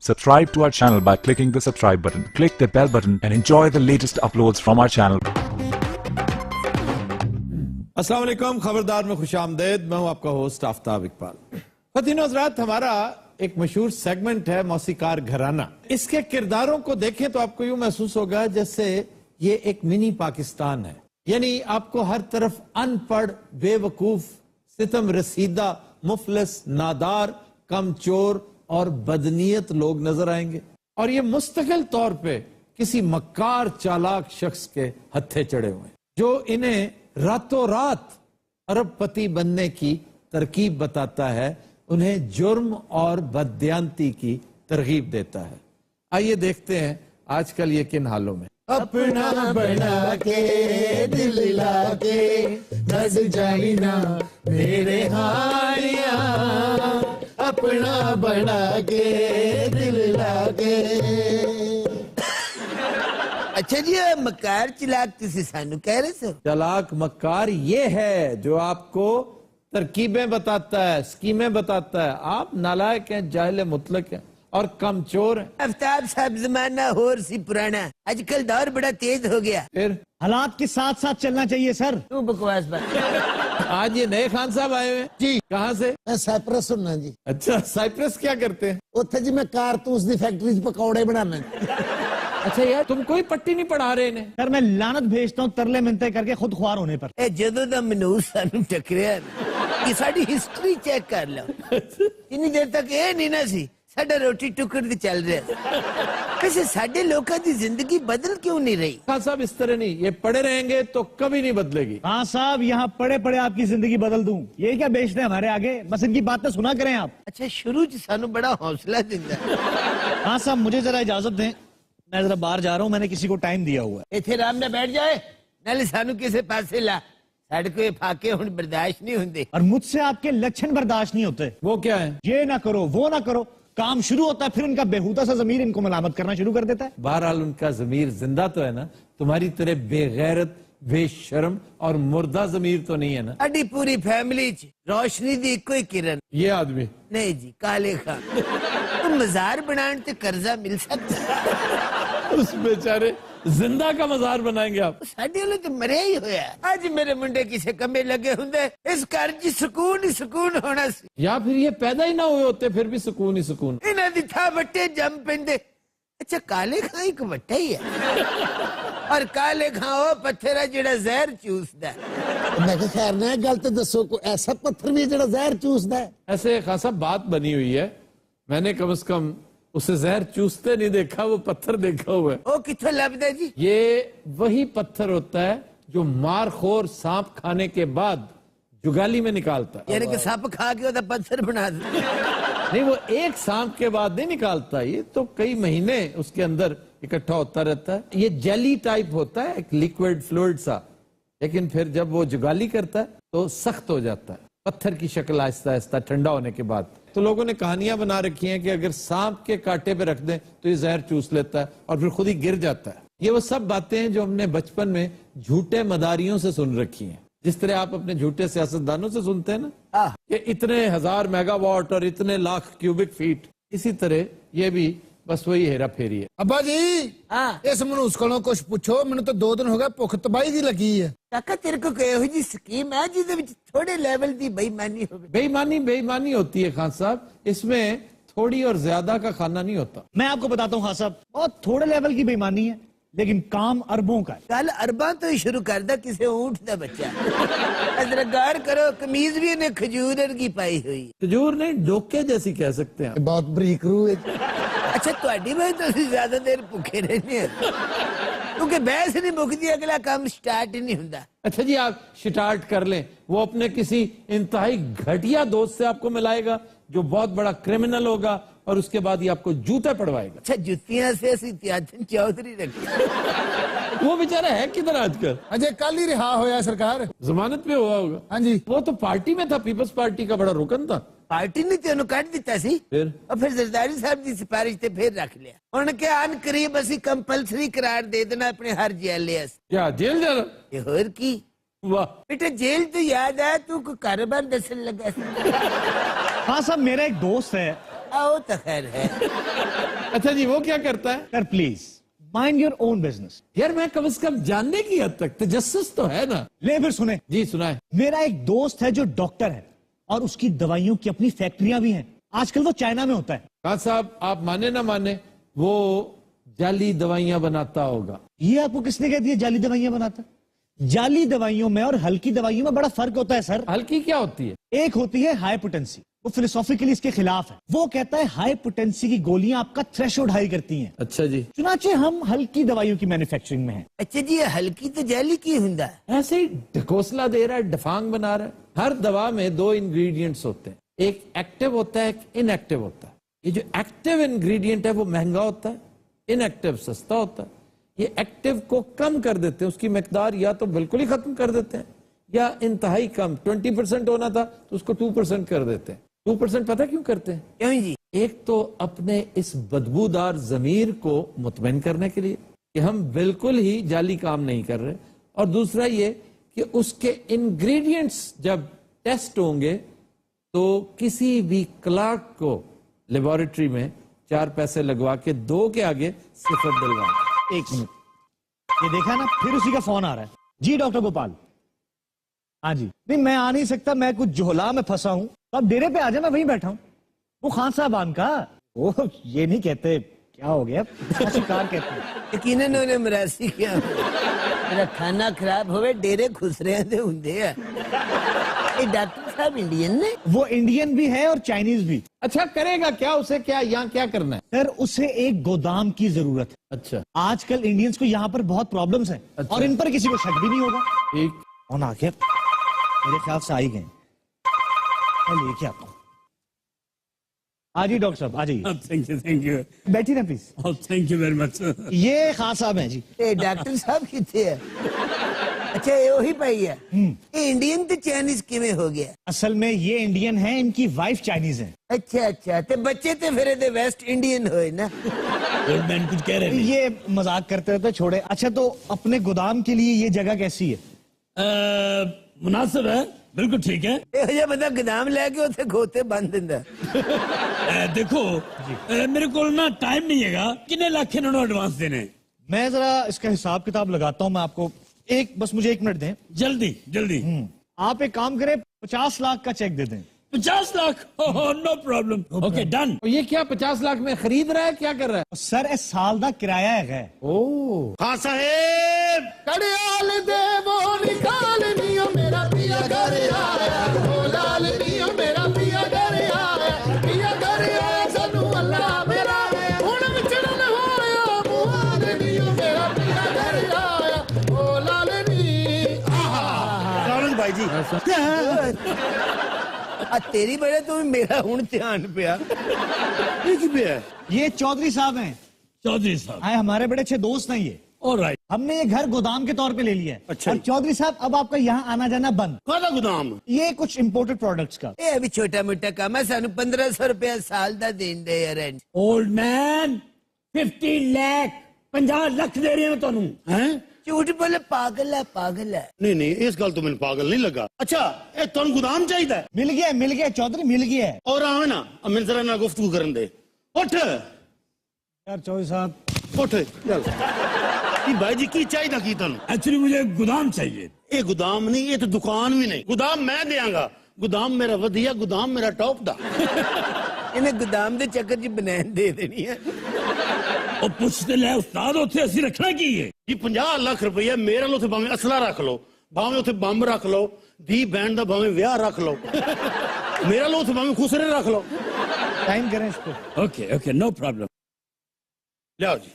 Subscribe to our channel by clicking the subscribe button. Click the bell button and enjoy the latest uploads from our channel. अस्सलाम वालेकुम, खबरदार में खुश आमदेद। मैं हूं आपका होस्ट आफ्ताब इकबाल। ख़वातीन हज़रात, हमारा एक मशहूर सेगमेंट है मौसीकार घराना। इसके किरदारों को देखें तो आपको यूं महसूस होगा जैसे ये एक मिनी पाकिस्तान है। यानी आपको हर तरफ अनपढ़, बेवकूफ, सितम रसीदा, मुफलिस, नादार, कमचोर और बदनीयत लोग नजर आएंगे, और ये मुस्तकिल तौर पे किसी मक्कार चालाक शख्स के हत्थे चढ़े हुए जो इन्हें रातों रात अरबपति बनने की तरकीब बताता है, उन्हें जुर्म और बददियांती की तरगीब देता है। आइए देखते हैं आजकल ये किन हालों में। अपना बना के दिल लाके धस जाई ना मेरे हारिया, अपना बना के दिल लाके। अच्छा जी, मक्कार चलाक तुसी सानू कह रहे सो? चालाक मक्कार ये है जो आपको तरकीबें बताता है, स्कीमें बताता है। आप नालायक हैं, जाहिल मुतलक हैं और कमचोर हैं। आफ्ताब साहब, जमाना होर सी पुराना, आजकल दौर बड़ा तेज हो गया। फिर हालात के साथ साथ चलना चाहिए सर। तू बकवास बात। आज ये नए खान साहब आए हुए हैं जी। कहाँ से? मैं साइप्रस सुनना जी। अच्छा, साइप्रस क्या करते हैं? उत्थे जी मैं कारतूस दी फैक्ट्री च पकौड़े बनाना। अच्छा यार, तुम कोई पट्टी नहीं पढ़ा रहे इन्हें? सर मैं लानत भेजता हूँ तरले मिनते करके खुद ख्वार होने पर। ए जदों दा मनूस सानू टकरिया, ये साडी हिस्ट्री चेक कर लो। इतनी देर तक ये नहीं ना सी साडा रोटी टुकड़ ते चल रहा। वैसे साडे लोकां दी जिंदगी बदल क्यों नहीं रही? खान साहब, इस तरह नहीं, ये पढ़े रहेंगे तो कभी नहीं बदलेगी। हाँ साहब, यहाँ पड़े पड़े आपकी जिंदगी बदल दूं, ये क्या बेचते हैं हमारे आगे? बस इनकी बातें सुना करें आप। अच्छा, शुरू च सानू बड़ा हौसला दिंदा। हाँ साहब, मुझे जरा इजाजत दें, मैं जरा बाहर जा रहा हूँ, मैंने किसी को टाइम दिया हुआ है। इथे आराम नाल बैठ जाए, नाले सानू किसे पासे ला। साडे को ये फाके हुण बर्दाश्त नहीं हुंदे। और मुझसे आपके लक्षण बर्दाश्त नहीं होते। वो क्या है? ये ना करो, वो ना करो, काम शुरू होता है फिर उनका बेहुदा सा ज़मीर इनको मलामत करना शुरू कर देता है। बहरहाल उनका ज़मीर जिंदा तो है ना, तुम्हारी तरह बेगैरत, बेशर्म और मुर्दा ज़मीर तो नहीं है ना। साडी पूरी फैमिली च रोशनी दी कोई किरण ये आदमी नहीं जी, काले खान। तो मजार बनाने ते कर्जा मिल सकता? उस बेचारे जिंदा का मजार बनाएंगे आप? साडे वाले तो मरे ही होया। आज मेरे मुंडे किसे कमे लगे हुंदे, इस घर च सुकून ही सुकून होना सी। या फिर ये पैदा ही ना हुए होते, फिर भी सुकून ही सुकून। इन्हां दी था वट्टे जम पेंदे। अच्छा, काले खां एक वट्टा ही है, और काले खां ओ पत्थर है जेड़ा जहर चूसदा है। मैं खैर ना गल तो दसो, कोई ऐसा पत्थर भी जेड़ा जहर चूसदा है? ऐसे खासा बात बनी हुई है, मैंने कम से कम उसे जहर चूसते नहीं देखा, वो पत्थर देखा हुआ है। ओ किथों लभदा जी? ये वही पत्थर होता है जो मारखोर सांप खाने के बाद जुगाली में निकालता है। यानी कि सांप खा के ओदा पत्थर बना दे। नहीं, वो एक सांप के बाद नहीं निकालता, ये तो कई महीने उसके अंदर इकट्ठा होता रहता है। ये जेली टाइप होता है, एक लिक्विड फ्लूइड सा, लेकिन फिर जब वो जुगाली करता है तो सख्त हो जाता है, पत्थर की शक्ल आहिस्ता आहिस्ता ठंडा होने के बाद। तो लोगों ने कहानियां बना रखी हैं कि अगर सांप के कांटे पे रख दें तो ये जहर चूस लेता है और फिर खुद ही गिर जाता है। ये वो सब बातें हैं जो हमने बचपन में झूठे मदारियों से सुन रखी हैं, जिस तरह आप अपने झूठे सियासतदानों से सुनते हैं ना कि इतने 1000 मेगावाट और इतने लाख क्यूबिक फीट, इसी तरह ये भी बस वही हेरा फेरी है। अब्बा जी, हाँ इस मनूस कोलों कुछ पूछो, मैंने तो 2 दिन हो गए भुख तबाही दी लगी है। काका, तेरे को कोई एहो जी स्कीम है जिदे विच थोड़े लेवल दी बेईमानी होवे? बेईमानी होती है खान साहब, इसमें थोड़ी और ज्यादा का खाना नहीं होता। मैं आपको बताता हूँ खान साहब, बहुत थोड़े लेवल की बेईमानी है, लेकिन काम अरबों का है। कल अरबा तो ही शुरू कर दा किसे ऊंट दा बच्चा। जरा गौर करो, कमीज भी इन्हें खजूर वर्गी पाई हुई। खजूर नहीं, डोके जैसी कह सकते हैं। बहुत बरीक रूह है। अच्छा, ਤੁਹਾਡੀ में तो ज्यादा देर भूखे रहने हैं, क्योंकि बहस नहीं मुकती, अगला काम स्टार्ट ही नहीं होता। अच्छा जी, आप स्टार्ट कर लें, वो अपने किसी इंतहाई घटिया दोस्त से आपको मिलाएगा जो बहुत बड़ा क्रिमिनल होगा, और उसके बाद ही आपको जूते पड़वाएगा। अच्छा, जुतियां से असी त्याजन चौधरी रखे। वो बेचारा है किधर आजकल? अजय कल ही रिहा होया सरकार। जमानत पे हुआ होगा। हाँ जी। वो तो पार्टी में था, पीपल्स पार्टी का बड़ा रुकन था। पार्टी ने तेन कट दिता सी, और फिर जरदारी साहब की सिफारिश ते फिर रख लिया। उनके आन करीब असी कंपलसरी करार दे देना अपने हर जेल। क्या जेल जाना? होर की? वाह बेटा, जेल तो याद आया, तू को कारोबार दसन लगा। हाँ साहब, मेरा एक दोस्त है। आओ तो खैर है। अच्छा जी, वो क्या करता है? Sir please mind your own business. यार मैं कम से कम जानने की हद तक तजस्सुस तो है ना. ले फिर सुने, जी सुनाए. मेरा एक दोस्त है जो डॉक्टर है और उसकी दवाइयों की अपनी फैक्ट्रियां भी हैं. आजकल वो चाइना में होता है. खान साहब, आप माने ना माने, वो जाली दवाइयां बनाता होगा. ये आपको किसने कह दिया जाली दवाइयां बनाता है? जाली दवाइयों में और हल्की दवाइयों में बड़ा फर्क होता है सर. हल्की क्या होती है? एक होती है हाई पोटेंसी, वो फिलोसॉफिकली इसके खिलाफ है. वो कहता है हाई पोटेंसी की गोलियां आपका थ्रेशोल्ड हाई करती हैं. अच्छा जी. चुनाचे हम हल्की दवाइयों की मैन्युफैक्चरिंग में हैं. अच्छा जी, ये हल्की तो जैली की हुंदा है. ऐसे ही ढकोसला दे रहा है, डफांग बना रहा है. हर दवा में दो इंग्रेडिएंट्स होते हैं, एक एक्टिव होता है, एक इनएक्टिव होता है. ये जो एक्टिव इंग्रेडिएंट है वो महंगा होता है, इनएक्टिव सस्ता होता है. ये एक्टिव को कम कर देते हैं, उसकी मिकदार या तो बिल्कुल ही खत्म कर देते हैं या इंतहाई कम. 20% होना था तो उसको 2% कर देते हैं. 2% पता क्यों करते हैं? क्यों जी? एक तो अपने इस बदबूदार जमीर को मुतमईन करने के लिए कि हम बिल्कुल ही जाली काम नहीं कर रहे, और दूसरा ये कि उसके इंग्रेडिएंट्स जब टेस्ट होंगे तो किसी भी क्लार्क को लेबोरेटरी में 4 पैसे लगवा के 2 के आगे 0 दिलवा. एक मिनट, ये देखा ना, फिर उसी का फोन आ रहा है. जी डॉक्टर गोपाल. हाँ जी. नहीं मैं आ नहीं सकता, मैं कुछ जोहला में फंसा हूं. तो आप डेरे पे आ जाए, मैं वहीं बैठा हूं. वो खान साहबान का, वो ये नहीं कहते क्या हो गया, शिकार कहते हैं. यकीनन उन्हें मरासी किया. मेरा खाना खराब होवे, डेरे खुस रहे थे हुंदे है. ये डॉक्टर साहब इंडियन ने? वो इंडियन भी है और चाइनीज भी. अच्छा करेगा क्या? उसे क्या यहाँ क्या करना है? सर उसे एक गोदाम की जरूरत है. अच्छा आजकल इंडियंस को यहाँ पर बहुत प्रॉब्लम्स हैं. अच्छा. और इन पर किसी को शक भी नहीं होगा. ठीक. कौन आ गया? मेरे ख्याल से आ ही गए. मैं लेके आता हूँ. आ जी डॉक्टर साहब, आ जाइए. Thank you. बैठिए ना please. Thank you very much. ये खान साहब हैं जी. ये डॉक्टर साहब कितने है? अच्छा ये वही पाई है. ये इंडियन तो चाइनीज किਵੇਂ हो गया? असल में ये इंडियन है, इनकी वाइफ चाइनीज है. अच्छा अच्छा, ते बच्चे ते फिर दे वेस्ट इंडियन होए ना. ओल्ड मैन कुछ कह रहे हैं. ये मजाक करते रहते, छोड़े. अच्छा तो अपने गोदाम के लिए ये जगह कैसी है? मुनासिब है, बिल्कुल ठीक है. ਇਹੋ ਜਿਹਾ ਬੰਦਾ ਗਦਾਮ ਲੈ ਕੇ ਉੱਥੇ ਖੋਤੇ ਬੰਨ ਦਿੰਦਾ. देखो मेरे को ना टाइम नहीं है. कितने लाख इन्होंने एडवांस देने? मैं जरा इसका हिसाब किताब लगाता हूँ. मैं आपको बस मुझे 1 मिनट दें. जल्दी जल्दी. आप एक काम करें, 50 लाख का चेक दे दें. 50 lakh. No problem. Okay done. और ये क्या 50 लाख में खरीद रहा है, क्या कर रहा है? सर इस साल का किराया है. ओ खान साहेब कड़ियाल दे वो निकाल नियो मेरा पिया घर आया. ओ लाल नियो मेरा पिया घर आया. पिया घर आया सानू अल्लाह मेरा हुण विचड़न होया. मुहाद नियो मेरा पिया घर आया. ओ लाल नी. आहा भाई जी. ਆ ਤੇਰੀ ਬੜੇ ਤੋਂ ਵੀ ਮੇਰਾ ਹੁਣ ਧਿਆਨ ਪਿਆ. ये की पे है? ये चौधरी साहब हैं. चौधरी साहब. आए हमारे बड़े अच्छे दोस्त हैं ये. ऑलराइट. हमने ये घर गोदाम के तौर पे ले लिया है. अच्छा और जी. चौधरी साहब अब आपका यहाँ आना जाना बंद. काला गोदाम? ये कुछ इम्पोर्टेड प्रोडक्ट्स का. ਇਹ ਵੀ ਛੋਟਾ ਮੋਟਾ ਕੰਮ ਹੈ. ਸਾਨੂੰ 1500 ਰੁਪਏ ਸਾਲ ਦਾ ਦੇਂਦੇ ਆ rent. Old man 50 lakh 50 lakh दे रहे हो ਤੁਹਾਨੂੰ. हैं? ਝੂਠ ਬੋਲੇ, ਪਾਗਲ ਹੈ ਪਾਗਲ है. नहीं नहीं इस गल तो मैंने पागल नहीं लगा. अच्छा ये तुम गोदाम चाहिए? मिल गया चौधरी, मिल गया है. और आवे ना अमिन जरा ना गुफ्तगू करन दे. उठ यार चौधरी साहब, उठ चल. की भाई जी की चाहिए की तुम? एक्चुअली मुझे गोदाम चाहिए. ये गोदाम नहीं, ये तो दुकान भी नहीं. गोदाम मैं देंगा. गोदाम मेरा वधिया, गोदाम मेरा टॉप दा. ਇਹਨੇ ਗੋਦਾਮ ਦੇ ਚੱਕਰ 'ਚ ਬਨੈਨ ਦੇ ਦੇਣੀ ਹੈ. ਉਹ ਪੁੱਛਦੇ ਲੈ ਉਸਤਾਦ ਉੱਥੇ ਅਸੀਂ ਰੱਖਣਾ ਕੀ ਹੈ? जी 50 लाख रुपया मेरे लो भावे असला रख लो, भावे उथे बंब रख लो, धी बैंड दा भावे व्याह रख लो. मेरा लो भावे खुसरे रख लो. टाइम करें इसको. Okay okay no problem. लियाओ जी.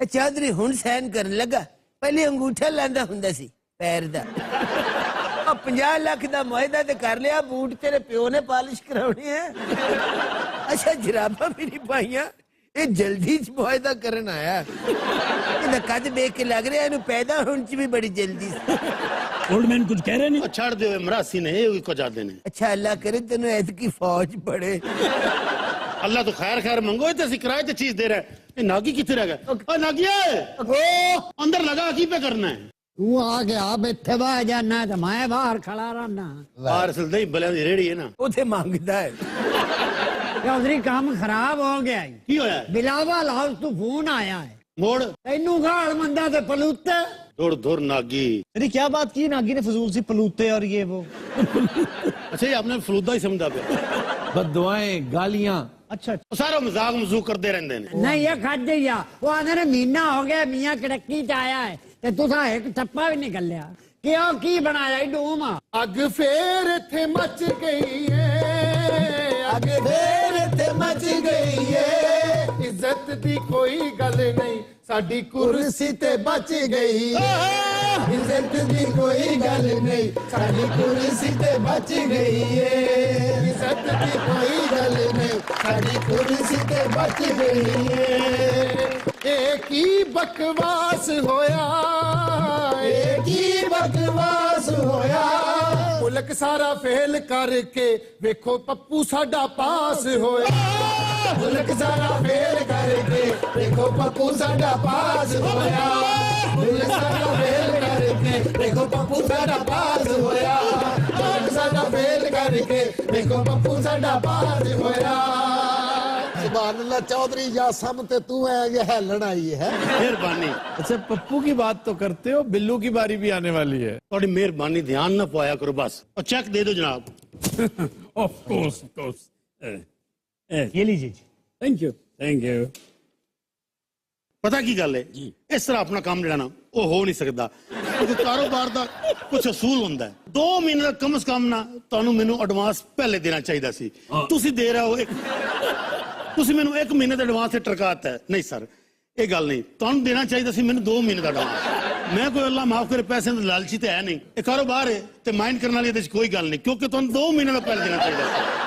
ਇਹ ਚੌਧਰੀ ਹੁਣ ਸਹਿਨ ਕਰਨ ਲੱਗਾ. ਪਹਿਲੇ ਅੰਗੂਠਾ ਲਾਂਦਾ ਹੁੰਦਾ ਸੀ ਪੈਰ ਦਾ. ਆ 50 ਲੱਖ ਦਾ ਮੁਆਇਦਾ ਤੇ ਕਰ ਲਿਆ. ਬੂਟ ਤੇਰੇ ਪਿਓ ਨੇ ਪਾਲਿਸ਼ ਕਰਾਉਣੀ ਹੈ. ਅੱਛਾ ਜਰਾਬਾਂ ਵੀ ਨਹੀਂ ਪਾਈਆਂ. ਇਹ ਜਲਦੀ ਚ ਮੁਆਇਦਾ ਕਰਨ ਆਇਆ. ਇਹਦਾ ਕੱਦ ਦੇਖ ਕੇ ਲੱਗ ਰਿਹਾ ਇਹਨੂੰ ਪੈਦਾ ਹੋਣ ਚ ਵੀ ਬੜੀ ਜਲਦੀ ਸੀ. ओल्ड मैन कुछ कह रहे नहीं? छड़ दे मरासी ने ये को जाते ने. ਅੱਛਾ ਅੱਲਾ ਕਰੇ ਤੈਨੂੰ ਐਤਕੀ फौज पड़े. अल्लाह तो खैर खैर मंगो. तो असं किराए ते चीज दे रहा है. ये नागी कितने रह गया? ओ नागिया अंदर लगा की पे करना है? तू आ गया बैठे बह जाना तो मैं बाहर खड़ा रहना. बाहर असल दही बलिया दी रेड़ी है ना. ਉਥੇ ਮੰਗਦਾ ਹੈ. चौधरी काम खराब हो गया है। ਕੀ ਹੋਇਆ बिलावल हाउस तू फोन आया है ਮੋੜ तेनू गाल मंदा ते पलूते ਦੌੜ ਦੌੜ ਨਾਗੀ अरे क्या बात की नागी ने फजूल सी पलूते और ये वो। ਅੱਛਾ ਇਹ ਆਪਣੇ ਫਲੂਦਾ ਹੀ ਸਮਝਦਾ ਪਿਆ बददुआएं गालियां अच्छा अच्छा। ਉਹ ਸਾਰਾ ਮਜ਼ਾਕ ਮਜ਼ੂਕ ਕਰਦੇ ਰਹਿੰਦੇ ਨੇ नहीं ये खट गया वो आने ने महीना हो गया मियां कड़की च आया है ते तुसा एक टप्पा भी निकल लिया क्यों की बनाया डूम ਅੱਗ ਫੇਰ ਇੱਥੇ ਮੱਚ ਗਈ ਏ ਅੱਗ ਫੇਰ ਇੱਥੇ ਮੱਚ ਗਈ ਏ ਇੱਜ਼ਤ ਦੀ ਕੋਈ ਗੱਲ ਨਹੀਂ ਸਾਡੀ ਕੁਰਸੀ ਤੇ ਬਚ ਗਈ ਇੱਜ਼ਤ ਦੀ ਕੋਈ ਗੱਲ ਨਹੀਂ ਸਾਡੀ ਕੁਰਸੀ ਤੇ ਬਚ ਗਈ ਏ ਇੱਜ਼ਤ ਦੀ ਕੋਈ ਗੱਲ ਨਹੀਂ ਸਾਡੀ ਕੁਰਸੀ ਤੇ ਬਚ ਗਈ ਏ ਇਹ ਕੀ ਬਕਵਾਸ ਹੋਇਆ ਇਹ ਕੀ ਬਕਵਾਸ ਹੋਇਆ ਮੁਲਕ ਸਾਰਾ ਫੇਲ ਕਰਕੇ ਵੇਖੋ ਪੱਪੂ ਸਾਡਾ ਪਾਸ ਹੋਇਆ ਮੁਲਕ ਸਾਰਾ ਫੇਲ ਕਰਕੇ ਵੇਖੋ ਪੱਪੂ ਸਾਡਾ ਪਾਸ ਹੋਇਆ ਮੁਲਕ ਸਾਰਾ ਫੇਲ ਕਰਕੇ ਵੇਖੋ ਪੱਪੂ ਸਾਡਾ ਪਾਸ ਹੋਇਆ ਮੁਲਕ ਸਾਡਾ ਫੇਲ ਕਰਕੇ ਵੇਖੋ ਪੱਪੂ ਸਾਡਾ ਪਾਸ ਹੋਇਆ सुभान अल्लाह चौधरी या सम ते तू है ये हेलन आई है ਮਿਹਰਬਾਨੀ अच्छा पप्पू की बात तो करते हो बिल्लू की बारी भी आने वाली है ਤੁਹਾਡੀ ਮਿਹਰਬਾਨੀ ਧਿਆਨ ਨਾ ਪਾਇਆ ਕਰੋ ਬਸ ਉਹ ਚੈੱਕ ਦੇ ਦਿਓ ਜਨਾਬ ऑफ कोर्स ये लीजिए जी। थैंक यू ਪਤਾ ਕੀ ਗੱਲ ਹੈ ਇਸ ਤਰ੍ਹਾਂ ਆਪਣਾ ਕੰਮ ਜਿਹੜਾ ਨਾ ਉਹ ਹੋ ਨਹੀਂ ਸਕਦਾ ਕਿਉਂਕਿ ਕਾਰੋਬਾਰ ਦਾ ਕੁਝ ਅਸੂਲ ਹੁੰਦਾ ਹੈ 2 ਮਹੀਨੇ ਦਾ ਕਮ ਸੇ ਕਮ ਨਾ ਤੁਹਾਨੂੰ ਮੈਨੂੰ ਐਡਵਾਂਸ ਪਹਿਲੇ ਦੇਣਾ ਚਾਹੀਦਾ ਸੀ ਤੁਸੀਂ ਦੇ ਰਹੇ ਹੋ ਤੁਸੀਂ ਮੈਨੂੰ 1 ਮਹੀਨੇ ਦਾ ਐਡਵਾਂਸ ਤੇ ਟਰਕਾਤਾ ਹੈ ਨਹੀਂ ਸਰ ਇਹ ਗੱਲ ਨਹੀਂ ਤੁਹਾਨੂੰ ਦੇਣਾ ਚਾਹੀਦਾ ਸੀ ਮੈਨੂੰ 2 ਮਹੀਨੇ ਦਾ ਐਡਵਾਂਸ ਮੈਂ ਕੋਈ ਅੱਲਾ ਮਾਫ ਕਰੇ ਪੈਸੇ ਦਾ ਲਾਲਚੀ ਤੇ ਹੈ ਨਹੀਂ ਇਹ ਕਾਰੋਬਾਰ ਹੈ ਤੇ ਮਾਈਂਡ ਕਰਨ ਵਾਲੀ ਇਹਦੇ ਵਿੱਚ ਕੋਈ ਗੱਲ ਨਹੀਂ ਕਿਉਂਕਿ ਤੁਹਾਨੂੰ 2 ਮਹੀਨੇ ਦਾ ਪਹਿਲੇ ਦੇਣਾ ਚਾਹੀਦਾ ਸੀ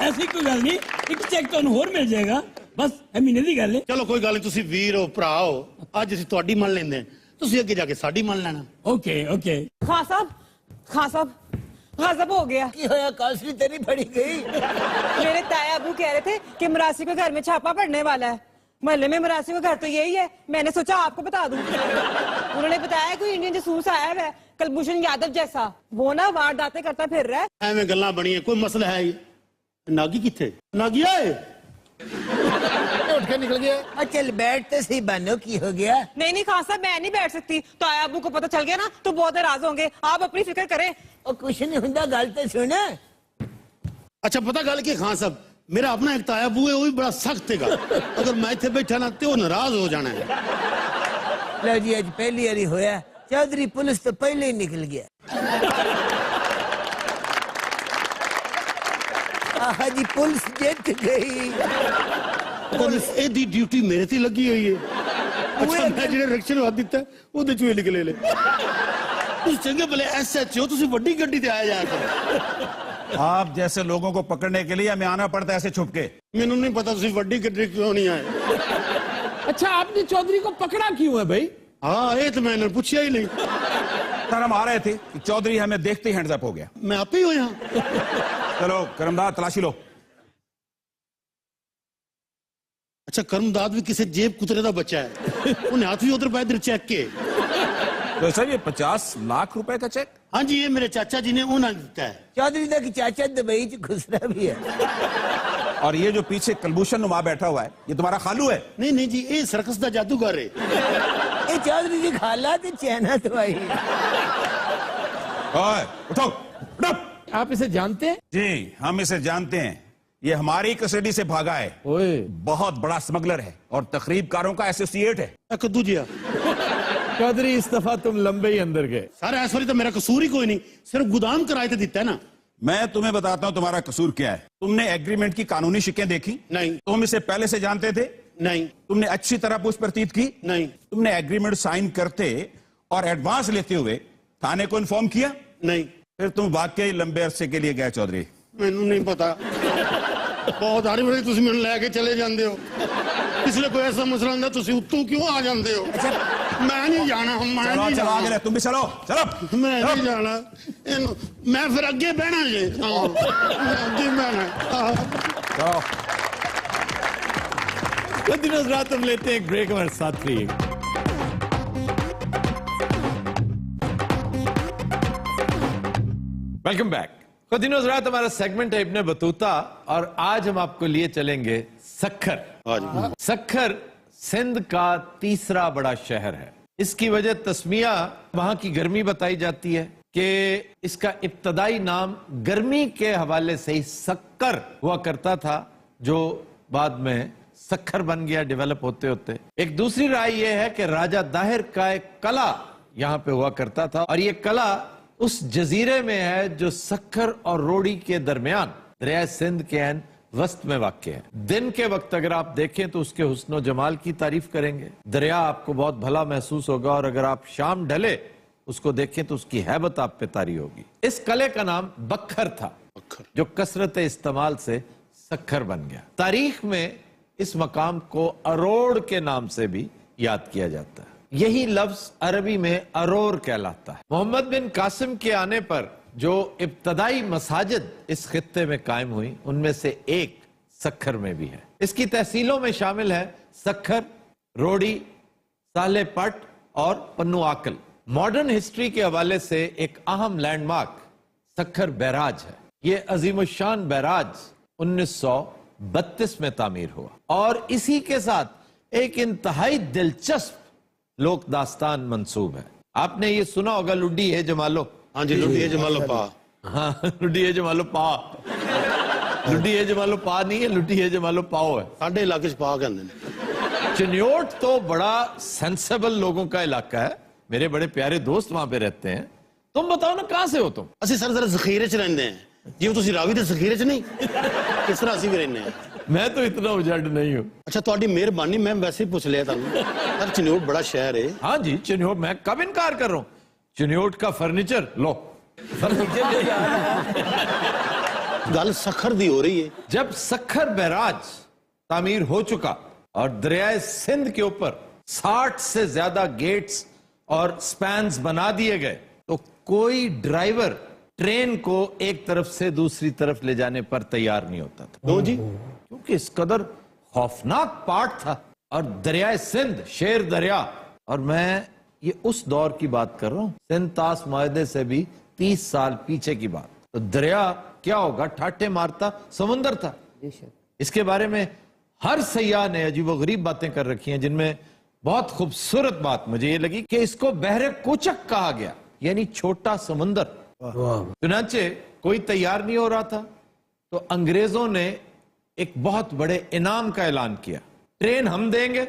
ऐसी कोई गल नहीं एक चेक तो होर मिल जाएगा बस महीने की गल है ਚਲੋ ਕੋਈ ਗੱਲ ਨਹੀਂ ਤੁਸੀਂ ਵੀਰ ਹੋ ਭਰਾ ਹੋ ਅੱਜ ਅਸੀਂ ਤੁਹਾਡੀ ਮੰਨ ਲੈਂਦੇ ਹਾਂ ਤੁਸੀਂ ਅੱਗੇ ਜਾ ਕੇ ਸਾਡੀ ਮੰਨ ਲੈਣਾ ओके ओके खान साहब गजब हो गया की होया कासरी तेरी फड़ी गई मेरे ताया अबू कह रहे थे कि मरासी के घर में छापा पड़ने वाला है मोहल्ले में मरासी का घर तो यही है मैंने सोचा आपको बता दूं उन्होंने बताया कोई इंडियन जासूस आया हुआ है कुलभूषण यादव जैसा वो ना वारदातें करता फिर रहा है ਐਵੇਂ ਗੱਲਾਂ ਬਣੀਆਂ ਕੋਈ ਮਸਲਾ ਹੈ ਹੀ ਨਾਗੀ ਕਿੱਥੇ ਨਾਗੀ ਆਏ ਉੱਠ ਕੇ ਨਿਕਲ ਗਿਆ चल बैठते सही बानो की हो गया नहीं खान साहब मैं नहीं बैठ सकती ताया अबू को पता चल गया ना तो बहुत नाराज होंगे आप अपनी फिक्र करें और कुछ नहीं हुंदा गल तो सुन ਅੱਛਾ ਪਤਾ ਗੱਲ ਕੀ ਖਾਨ ਸਾਹਿਬ ਮੇਰਾ ਆਪਣਾ ਇੱਕ ਤਾਇਆ ਬੂ ਹੈ ਉਹ ਵੀ ਬੜਾ ਸਖਤ ਹੈਗਾ ਅਗਰ ਮੈਂ ਇੱਥੇ ਬੈਠਾ ਨਾ ਤੇ ਉਹ ਨਾਰਾਜ਼ ਹੋ ਜਾਣਾ ਹੈ लो जी आज पहली बारी होया चौधरी पुलिस तो पहले ही निकल गया आहा जी पुलिस जीत गई ਪੁਲਿਸ ਇਹਦੀ ਡਿਊਟੀ ਮੇਰੇ ਤੇ ਲੱਗੀ ਹੋਈ ਹੈ ਅੱਛਾ ਮੈਂ ਜਿਹੜੇ ਰਿਕਸ਼ੇ ਨੂੰ ਹੱਥ ਦਿੱਤਾ ਉਹਦੇ ਚੋਂ ਹੀ ਨਿਕਲੇ ਲੈ ਤੁਸੀਂ ਚੰਗੇ ਭਲੇ ਐਸਐਚਓ ਤੁਸੀਂ ਵੱਡੀ ਗੱਡੀ ਤੇ ਆਇਆ ਜਾ ਕਰੋ आप जैसे लोगों को पकड़ने के लिए हमें आना पड़ता है ऐसे छुप के। ਮੈਨੂੰ ਨਹੀਂ ਪਤਾ ਤੁਸੀਂ ਵੱਡੀ ਗੱਡੀ ਕਿਉਂ ਨਹੀਂ ਆਏ अच्छा आपने चौधरी को पकड़ा क्यों है भाई ਹਾਂ ਇਹ ਤਾਂ ਮੈਂ ਇਹਨਾਂ ਨੂੰ ਪੁੱਛਿਆ ਹੀ ਨਹੀਂ सर हम आ रहे थे कि चौधरी हमें देखते ही हैंड्स अप हो गया। ਮੈਂ ਆਪੇ ਹੀ ਹੋਇਆ चलो करमदाद तलाशी लो। ਅੱਛਾ ਕਰਮਦਾਦ ਵੀ ਕਿਸੇ ਜੇਬ ਕੁਤਰੇ ਦਾ ਬੱਚਾ ਹੈ ਉਹਨੇ ਹੱਥ ਵੀ ਉਧਰ ਪਾ ਇਧਰ ਚੈੱਕ ਕੇ तो सर ये 50 लाख रुपए का चेक। ਹਾਂਜੀ ਇਹ ਮੇਰੇ ਚਾਚਾ ਜੀ ਨੇ ਉਹਨਾਂ ਨੇ ਦਿੱਤਾ ਹੈ चौधरी दा की चाचा दुबई च घुसरा भी है और ये जो पीछे कलभूषण नुमा बैठा हुआ है ये तुम्हारा खालू है। ਨਹੀਂ ਨਹੀਂ ਜੀ ਇਹ ਸਰਕਸ ਦਾ ਜਾਦੂਗਰ ਹੈ ये चौधरी जी खाला ते चैना तो आई ओए, उठो उठो। आप इसे जानते हैं जी हम इसे जानते हैं ये हमारी कस्टडी से भागा है ओए बहुत बड़ा स्मगलर है और तकरीबकारों का एसोसिएट है। ਇਹ ਕੱਦੂ ਜਿਹਾ चौधरी इस दफा तुम लंबे ही अंदर गए ਸਰ ਇਸ ਵਾਰੀ ਤਾਂ ਮੇਰਾ ਕਸੂਰ ਹੀ ਕੋਈ ਨਹੀਂ ਸਿਰਫ ਗੁਦਾਮ ਕਿਰਾਏ ਤੇ ਦਿੱਤਾ ਹੈ ਨਾ मैं तुम्हें बताता हूं तुम्हारा कसूर क्या है। तुमने एग्रीमेंट की कानूनी शिकें देखी? नहीं तुम इसे पहले से जानते थे? नहीं तुमने अच्छी तरह पूछ प्रतीत की? नहीं तुमने एग्रीमेंट साइन करते और एडवांस लेते हुए थाने को इन्फॉर्म किया? नहीं फिर तुम वाकई लंबे अरसे के लिए गए चौधरी। ਮੈਨੂੰ ਨਹੀਂ ਪਤਾ ਬਹੁਤ ਹਾਰੀ ਵਾਰੀ ਤੁਸੀਂ ਮੈਨੂੰ ਲੈ ਕੇ ਚਲੇ ਜਾਂਦੇ ਹੋ ਪਿਛਲੇ ਕੋਈ ਐਸਾ ਮਸਲਾ ਹੁੰਦਾ ਤੁਸੀਂ ਉੱਤੋਂ ਕਿਉਂ ਆ ਜਾਂਦੇ ਹੋ ਮੈਂ ਨਹੀਂ ਜਾਣਾ ਹੁਣ ਮੈਂ चलो ਨਹੀਂ चलो आगे ਜਾਣਾ ले, तुम भी चलो चलो। ਮੈਂ ਨਹੀਂ ਜਾਣਾ ਇਹਨੂੰ ਮੈਂ ਫਿਰ ਅੱਗੇ ਬਹਿਣਾ ਜੇ ਅੱਗੇ ਬਹਿਣਾ चलो दिन रात हम लेते हैं एक ब्रेक हमारे साथ रहिए वेलकम बैक ख़वातीन हज़रात, हमारा सेगमेंट है इब्ने बतूता और आज हम आपको लिए चलेंगे सक्खर। सक्खर सिंध का तीसरा बड़ा शहर है। इसकी वजह तस्मिया वहां की गर्मी बताई जाती है कि इसका इब्तदाई नाम गर्मी के हवाले से ही सक्कर हुआ करता था, जो बाद में सक्खर बन गया डेवलप होते होते। एक दूसरी राय यह है कि राजा दाहिर का एक कला यहां पे हुआ करता था और ये कला उस जजीरे में है जो सक्खर और रोड़ी के दरमियान दरिया सिंध के ऐन वस्त में वाक़ है। दिन के वक्त अगर आप देखें तो उसके हुस्न जमाल की तारीफ करेंगे, दरिया आपको बहुत भला महसूस होगा, और अगर आप शाम ढले उसको देखें तो उसकी हैबत आप पे तारी होगी। इस कले का नाम बखर था, जो कसरत इस्तेमाल से सक्खर बन गया। तारीख में इस मकाम को अरोड़ के नाम से भी याद किया जाता है। यही लफ्ज अरबी में अरोर कहलाता है। मोहम्मद बिन कासिम के आने पर जो इब्तदाई मसाजिद इस खित्ते में कायम हुई, उनमें से एक सक्खर में भी है। इसकी तहसीलों में शामिल है सक्खर, रोड़ी, साले पट और पन्नू आकल। मॉडर्न हिस्ट्री के हवाले से एक अहम लैंडमार्क सक्खर बैराज है। ये अजीमुशान बैराज 1932 में तामीर हुआ और इसी के साथ एक इंतहाई दिलचस्प लोक दास्तान मंसूब है। आपने ये सुना होगा, लुड्डी है जमालो। हाँ जी, लुड्डी है जमालो पा। हाँ, लुड्डी है जमालो पा। लुड्डी है जमालो पा नहीं है, लुड्डी है जमालो पाओ है। साढ़े इलाके च पा कहते हैं। चिन्योट तो बड़ा सेंसेबल लोगों का इलाका है, मेरे बड़े प्यारे दोस्त वहां पे रहते हैं। तुम बताओ ना, कहां से हो तुम? ਅਸੀਂ ਸਰ ਜ਼ਰਾ ਜ਼ਖੀਰੇ ਚ ਰਹਿੰਦੇ ਹਾਂ, ਜਿਵੇਂ ਤੁਸੀਂ ਰਾਵੀ ਦੇ ਜ਼ਖੀਰੇ ਚ ਨਹੀਂ, ਇਸ ਤਰ੍ਹਾਂ ਅਸੀਂ ਵੀ ਰਹਿੰਦੇ ਹਾਂ। मैं तो इतना उजड़ नहीं हूँ। अच्छा, ਤੁਹਾਡੀ ਮਿਹਰਬਾਨੀ, मैं वैसे ही पूछ लिया ਤੁਹਾਨੂੰ। सर चिन्योट बड़ा शहर है। हाँ जी, चिन्योट, मैं कब इनकार कर रहा हूँ। चिन्योट का फर्नीचर लो, फर्नीचर ले गल सखर दी हो रही है। जब सक्खर बैराज तामीर हो चुका और दरियाए सिंध के ऊपर 60 से ज्यादा गेट्स और स्पैन्स बना दिए गए, तो कोई ड्राइवर ट्रेन को एक तरफ से दूसरी तरफ ले जाने पर तैयार नहीं होता था। क्यों जी? क्योंकि इस कदर खौफनाक पार्ट था और दरियाए सिंध शेर दरिया, और मैं ये उस दौर की बात कर रहा हूं, सिंध तास मुआहदे से भी 30 साल पीछे की बात। तो दरिया क्या होगा, ठाटे मारता समुंदर था। इसके बारे में हर सयाह ने अजीबोगरीब बातें कर रखी हैं, जिनमें बहुत खूबसूरत बात मुझे ये लगी कि इसको बहरे कोचक कहा गया, यानी छोटा समुंदर। चुनांचे कोई तैयार नहीं हो रहा था तो अंग्रेजों ने एक बहुत बड़े इनाम का ऐलान किया, ट्रेन हम देंगे,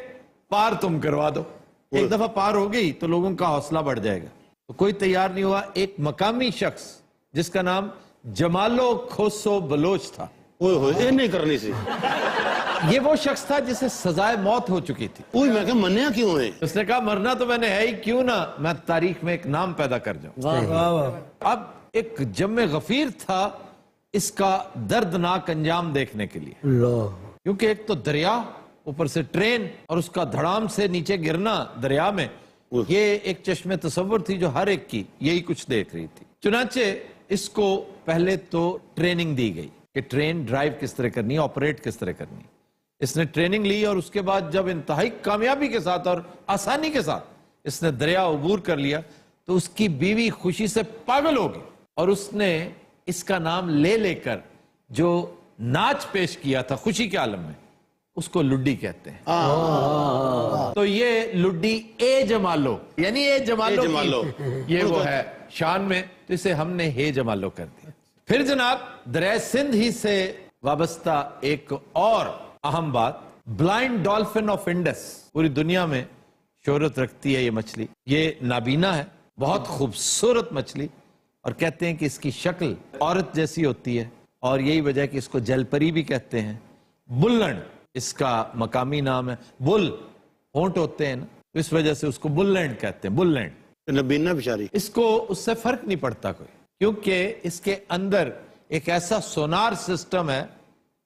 पार तुम करवा दो। एक दफा पार हो गई तो लोगों का हौसला बढ़ जाएगा। तो कोई तैयार नहीं हुआ। एक मकामी शख्स जिसका नाम जमालो खोसो बलोच था, ये नहीं करनी सी। ये वो शख्स था जिसे सजाए मौत हो चुकी थी। मैं क्या मन्या क्यों है? उसने कहा मरना तो मैंने है ही, क्यों ना मैं तारीख में एक नाम पैदा कर जाऊं। अब एक जम्मे गफीर था इसका दर्दनाक अंजाम देखने के लिए, क्योंकि एक तो दरिया, ऊपर से ट्रेन और उसका धड़ाम से नीचे गिरना दरिया में, ये एक चश्मे तसव्वुर थी जो हर एक की यही कुछ देख रही थी। चुनाचे इसको पहले तो ट्रेनिंग दी गई कि ट्रेन ड्राइव किस तरह करनी है, ऑपरेट किस तरह करनी है। इसने ट्रेनिंग ली और उसके बाद जब इंतहाई कामयाबी के साथ और आसानी के साथ इसने दरिया अबूर कर लिया, तो उसकी बीवी खुशी से पागल हो गई और उसने इसका नाम ले लेकर जो नाच पेश किया था खुशी के आलम में, उसको लुड्डी कहते हैं। तो ये लुड्डी ए जमालो, यानी ए जमालो, ये वो है शान में, तो इसे हमने हे जमालो कर दिया। फिर जनाब दरिया सिंध ही से वाबस्ता एक और अहम बात, ब्लाइंड डॉल्फिन ऑफ इंडस पूरी दुनिया में शोहरत रखती है। ये मछली, ये नाबीना है, बहुत खूबसूरत मछली, और कहते हैं कि इसकी शक्ल औरत जैसी होती है और यही वजह है कि इसको जलपरी भी कहते हैं। बुल्लण इसका मकामी नाम है। बुल होंठ होते हैं ना, तो इस वजह से उसको बुल्लैंड कहते हैं। बुल्लैंड नबीना बेचारी, इसको उससे फर्क नहीं पड़ता कोई, क्योंकि इसके अंदर एक ऐसा सोनार सिस्टम है,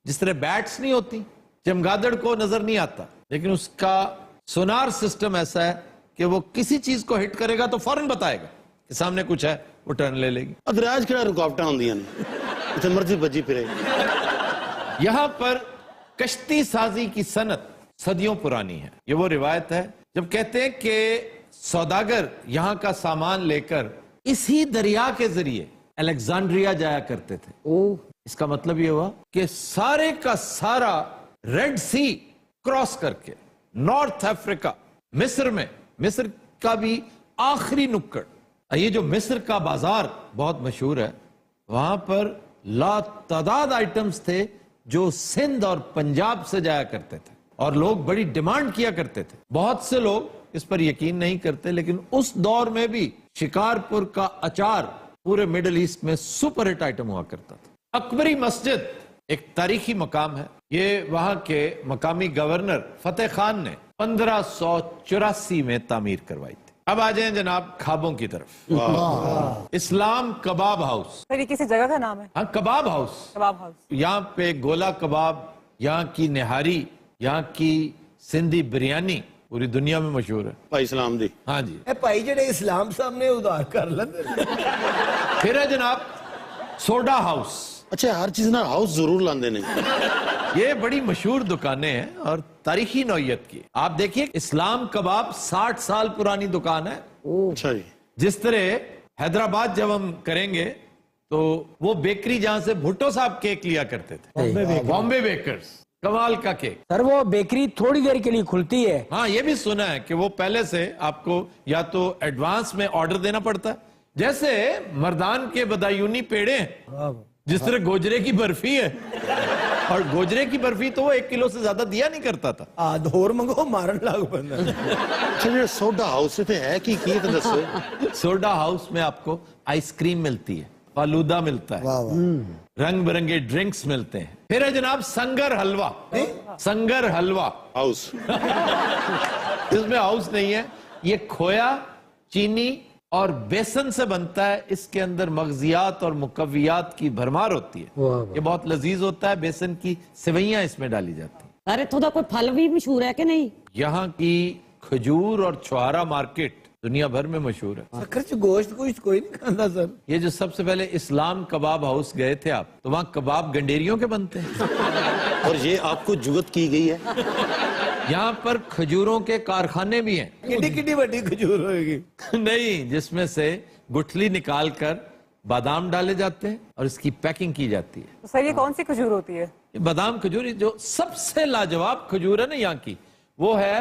जिस तरह बैट्स नहीं होती, चमगादड़ को नजर नहीं आता, लेकिन उसका सोनार सिस्टम ऐसा है कि वो किसी चीज को हिट करेगा तो फौरन बताएगा कि सामने कुछ है, वो टर्न ले लेगी। दरिया किहड़ा रुकावटां होंदियां ने, जिथे मर्जी बजी फिरे। यहां पर कश्ती साजी की सनत सदियों पुरानी है। ये वो रिवायत है जब कहते हैं कि सौदागर यहां का सामान लेकर इसी दरिया के जरिए अलेक्जेंड्रिया जाया करते थे। इसका मतलब ये हुआ कि सारे का सारा रेड सी क्रॉस करके नॉर्थ अफ्रीका, मिस्र में, मिस्र का भी आखिरी नुक्कड़, ये जो मिस्र का बाजार बहुत मशहूर है, वहां पर लातादाद आइटम्स थे जो सिंध और पंजाब से जाया करते थे और लोग बड़ी डिमांड किया करते थे। बहुत से लोग इस पर यकीन नहीं करते, लेकिन उस दौर में भी शिकारपुर का अचार पूरे मिडिल ईस्ट में सुपर हिट आइटम हुआ करता था। अकबरी मस्जिद एक तारीखी मकाम है। ये वहां के मकामी गवर्नर फतेह खान ने 1584 में तामीर करवाई थी। अब आ जाएं जनाब खाबों की तरफ। इस्लाम कबाब हाउस, सर ये किसी जगह का नाम है? हाँ, कबाब हाउस। कबाब हाउस। यहाँ पे गोला कबाब, यहाँ की निहारी, यहाँ की सिंधी बिरयानी पूरी दुनिया में मशहूर है। भाई इस्लाम दी। हाँ जी। ए भाई जेड़े इस्लाम सामने उधार कर लेंगे। फिर है जनाब सोडा हाउस। अच्छा, हर चीज ना हाउस जरूर लांदे ने। ये बड़ी मशहूर दुकानें हैं और तारीखी नौयत की। आप देखिए इस्लाम कबाब 60 साल पुरानी दुकान है। अच्छा जी। जिस तरह हैदराबाद जब हम करेंगे तो वो बेकरी जहां से भुट्टो साहब केक लिया करते थे, बॉम्बे बेकर्स, कमाल का केक। सर वो बेकरी थोड़ी देर के लिए खुलती है। हाँ, ये भी सुना है कि वो पहले से आपको या तो एडवांस में ऑर्डर देना पड़ता है, जैसे मर्दान के बदायूनी पेड़े हैं, जिस तरह गोजरे की बर्फी है, और गोजरे की बर्फी तो वो 1 किलो से ज्यादा दिया नहीं करता था। आधोर मंगो मारन लाग बंदा। अच्छा, सोडा हाउस पे है कि तो दसो। सोडा हाउस में आपको आइसक्रीम मिलती है, फालूदा मिलता है, रंग बिरंगे ड्रिंक्स मिलते हैं। फिर है जनाब संगर हलवा। संगर हलवा हाउस। इसमें हाउस नहीं है, ये खोया, चीनी और बेसन से बनता है। इसके अंदर मगजियात और मुकव्वियात की भरमार होती है। ये बहुत लजीज होता है। बेसन की सेवइयां इसमें डाली जाती हैं। अरे इत्थों दा कोई फल भी मशहूर है कि नहीं? यहाँ की खजूर और छुहारा मार्केट दुनिया भर में मशहूर है। सखर च गोश्त कोई नहीं खाता सर। ये जो सबसे पहले इस्लाम कबाब हाउस गए थे आप, तो वहाँ कबाब गंडेरियों के बनते हैं। और ये आपको जुगत की गई है। यहाँ पर खजूरों के कारखाने भी हैं। किड्डी किड्डी बड़ी खजूर होगी। नहीं, जिसमें से गुठली निकाल कर बादाम डाले जाते हैं और इसकी पैकिंग की जाती है। तो सर ये कौन सी खजूर होती है? ये बादाम खजूर जो सबसे लाजवाब खजूर है ना यहाँ की, वो है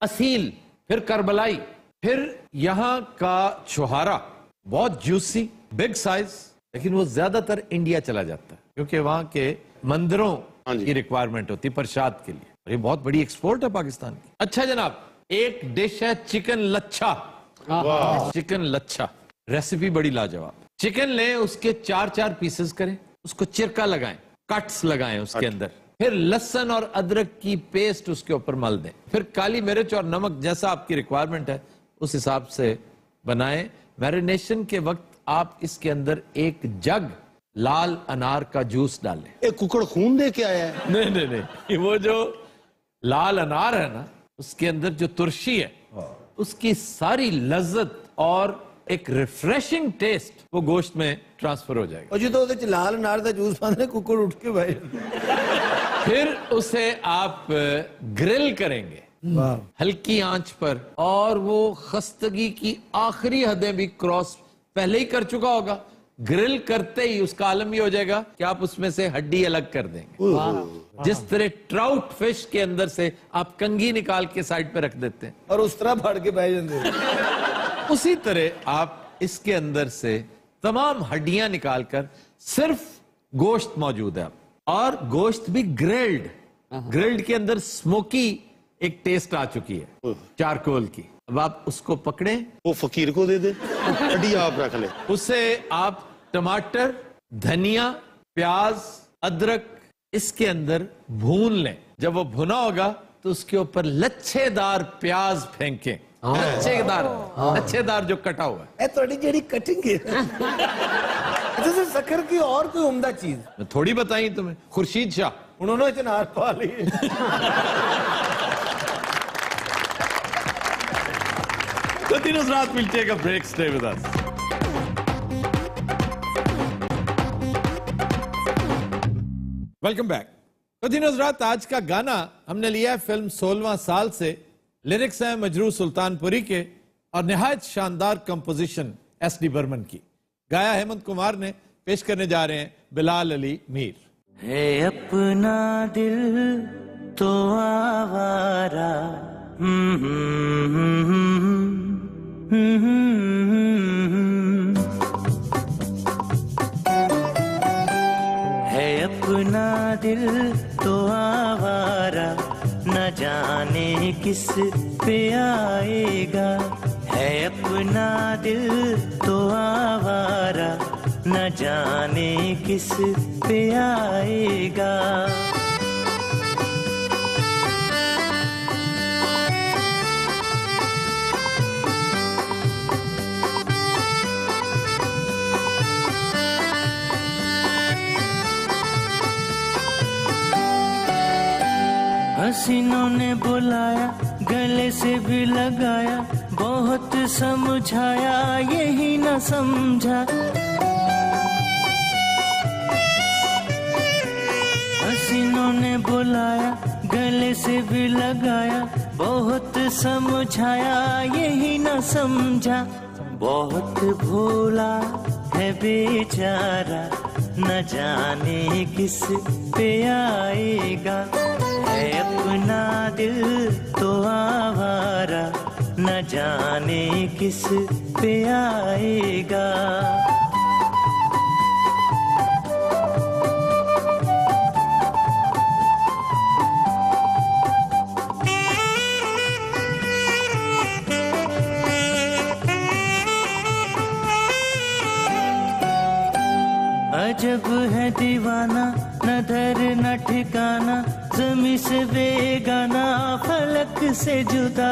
असील, फिर करबलाई, फिर यहाँ का छुहारा, बहुत जूसी, बिग साइज, लेकिन वो ज्यादातर इंडिया चला जाता है क्योंकि वहाँ के मंदिरों की रिक्वायरमेंट होती है प्रसाद के लिए, और ये बहुत बड़ी एक्सपोर्ट है पाकिस्तान की। अच्छा जनाब, एक डिश है चिकन लच्छा। चिकन लच्छा रेसिपी बड़ी लाजवाब। चिकन ले, उसके 4-4 पीसेस करें, उसको चिरका लगाएं, कट्स लगाएं उसके अंदर, फिर लहसुन और अदरक की पेस्ट उसके ऊपर मल दें, फिर काली मिर्च और नमक जैसा आपकी रिक्वायरमेंट है उस हिसाब से बनाएं। मैरिनेशन के वक्त आप इसके अंदर 1 जग लाल अनार का जूस डालें। एक कुकड़ खून दे के आया है। नहीं, वो जो लाल अनार है ना, उसके अंदर जो तुरशी है, उसकी सारी लज्जत और एक रिफ्रेशिंग टेस्ट वो गोश्त में ट्रांसफर हो जाएगा। और जो तो लाल अनार का जूस पाने कुकड़ उठ के भाई। फिर उसे आप ग्रिल करेंगे हल्की आंच पर, और वो खस्तगी की आखिरी हदें भी क्रॉस पहले ही कर चुका होगा। ग्रिल करते ही उसका आलम ये हो जाएगा कि आप उसमें से हड्डी अलग कर देंगे। जिस तरह ट्राउट फिश के अंदर से आप कंगी निकाल के साइड पे रख देते हैं और उस तरह फाड़ के बह जाते, उसी तरह आप इसके अंदर से तमाम हड्डियां निकालकर सिर्फ गोश्त मौजूद है, और गोश्त भी ग्रिल्ड। ग्रिल्ड के अंदर स्मोकी एक टेस्ट आ चुकी है चारकोल की। अब आप उसको पकड़े, वो फकीर को दे दे, हड्डी आप रख ले। उसे आप टमाटर, धनिया, प्याज, अदरक इसके अंदर भून लें। जब वो भुना होगा तो उसके ऊपर लच्छेदार प्याज फेंकें। लच्छेदार जो कटा हुआ है। थोड़ी जेडी कटिंग है। जैसे सखर की और कोई उम्दा चीज मैं थोड़ी बताई तुम्हें। खुर्शीद शाह उन्होंने चनार पा ली। Continuous Raat will take a break. Stay with us. Welcome back. Continuous Raat आज का गाना हमने लिया है फिल्म 16वां साल से। लिरिक्स हैं मजरू सुल्तानपुरी के और निहायत शानदार कंपोजिशन एस डी बर्मन की। گایا ہیمنت کمار نے. پیش کرنے جا رہے ہیں بلال علی میر. ہے اپنا دل تو آوارہ ہے اپنا دل تو آوارہ نہ جانے کس پہ آئے گا. ہے اپنا دل تو آوارہ نہ جانے کس پہ آئے گا. حسینوں نے بلایا گلے سے بھی لگایا بہت سمجھایا یہی نہ سمجھا. حسینوں نے بلایا گلے سے بھی لگایا بہت سمجھایا یہی نہ سمجھا. بہت بھولا ہے بیچارہ نہ جانے کس پہ آئے گا. ہے اپنا دل تو آوارہ نہ جانے کس پہ آئے گا. عجب ہے دیوانہ نہ در نہ ٹھکانہ زمیں سے بیگانہ فلک سے جدا.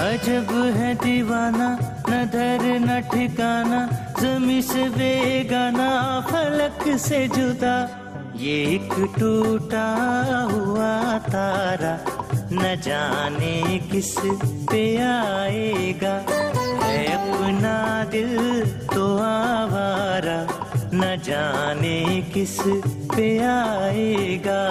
عجب ہے دیوانہ نہ در نہ ٹھکانہ زمیں سے بیگانہ فلک سے جدا. یہ ایک ٹوٹا ہوا تارا نہ جانے کس پہ آئے گا. ہے اپنا دل تو آوارہ نہ جانے کس پہ آئے گا.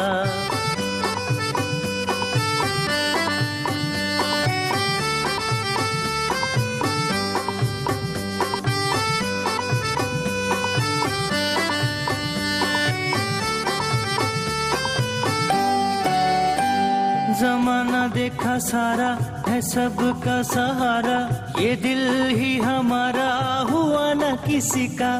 زمانہ دیکھا سارا ہے سب کا سہارا یہ دل ہی ہمارا ہوا نہ کسی کا.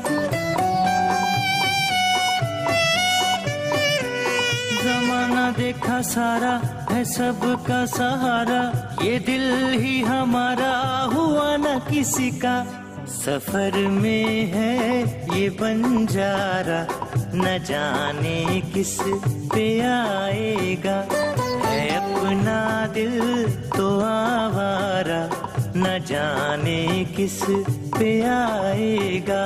زمانہ دیکھا سارا ہے سب کا سہارا یہ دل ہی ہمارا ہوا نہ کسی کا. سفر میں ہے یہ بنجارہ نہ جانے کس پہ آئے گا. ہے اپنا دل تو آوارہ نہ جانے کس پہ آئے گا.